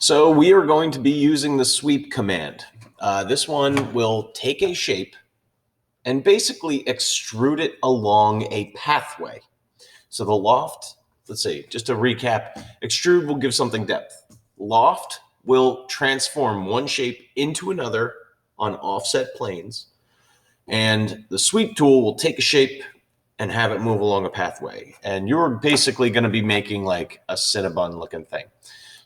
So we are going to be using the sweep command. This one will take a shape and basically extrude it along a pathway. So the loft, let's see, just to recap, extrude will give something depth. Loft will transform one shape into another on offset planes. And the sweep tool will take a shape and have it move along a pathway. And you're basically going to be making like a Cinnabon looking thing.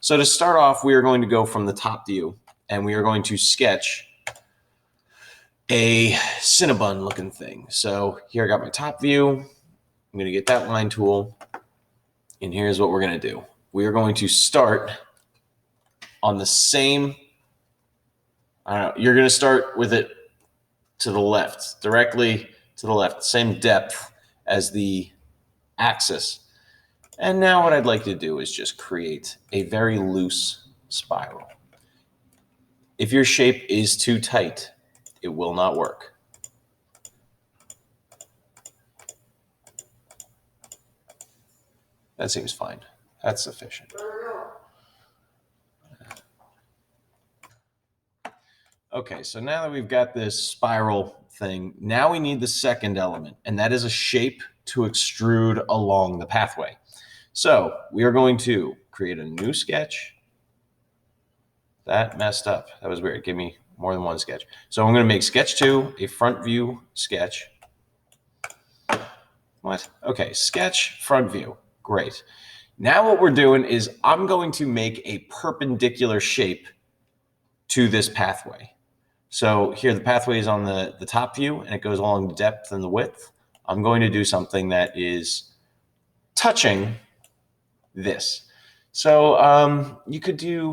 So to start off, we are going to go from the top view and we are going to sketch a Cinnabon looking thing. So here I got my top view. I'm going to get that line tool. And here's what we're going to do. We are going to start on the same, you're going to start with it to the left, directly to the left, same depth as the axis. And now what I'd like to do is just create a very loose spiral. If your shape is too tight, it will not work. That seems fine. That's sufficient. Okay, so now that we've got this spiral thing, now we need the second element, and that is a shape to extrude along the pathway. So we are going to create a new sketch. That messed up. That was weird. Give me more than one sketch. So I'm going to make sketch 2 a front view sketch. What? Okay, sketch front view. Great. Now what we're doing is I'm going to make a perpendicular shape to this pathway. So here the pathway is on the top view and it goes along the depth and the width. I'm going to do something that is touching this. So you could do,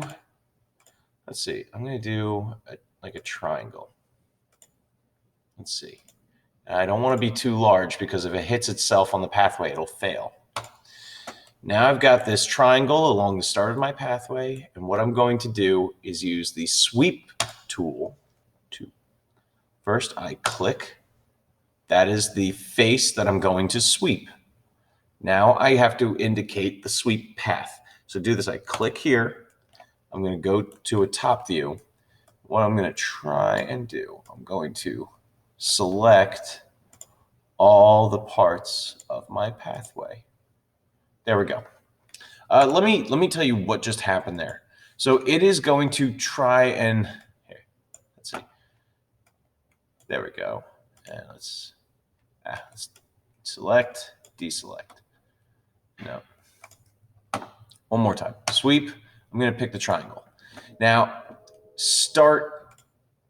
let's see, I'm going to do like a triangle. Let's see. I don't want to be too large because if it hits itself on the pathway, it'll fail. Now I've got this triangle along the start of my pathway, and what I'm going to do is use the sweep tool to, first I click. That is the face that I'm going to sweep. Now I have to indicate the sweep path. So do this, I click here. I'm going to go to a top view. What I'm going to try and do, I'm going to select all the parts of my pathway. There we go. Let me tell you what just happened there. So it is going to try and, here, let's see. There we go. And let's select, deselect. No. One more time. Sweep. I'm going to pick the triangle. Now, start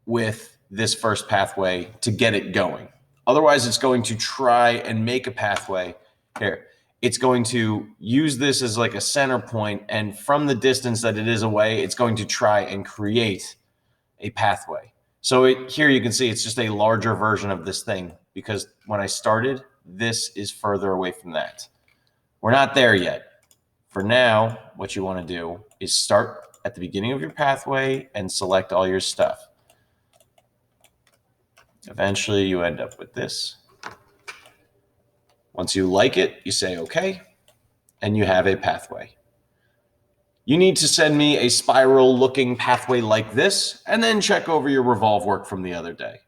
with this first pathway to get it going. Otherwise, it's going to try and make a pathway. Here, it's going to use this as like a center point, and from the distance that it is away, it's going to try and create a pathway. So here you can see it's just a larger version of this thing because when I started, this is further away from that. We're not there yet. For now, what you want to do is start at the beginning of your pathway and select all your stuff. Eventually, you end up with this. Once you like it, you say OK, and you have a pathway. You need to send me a spiral-looking pathway like this, and then check over your revolve work from the other day.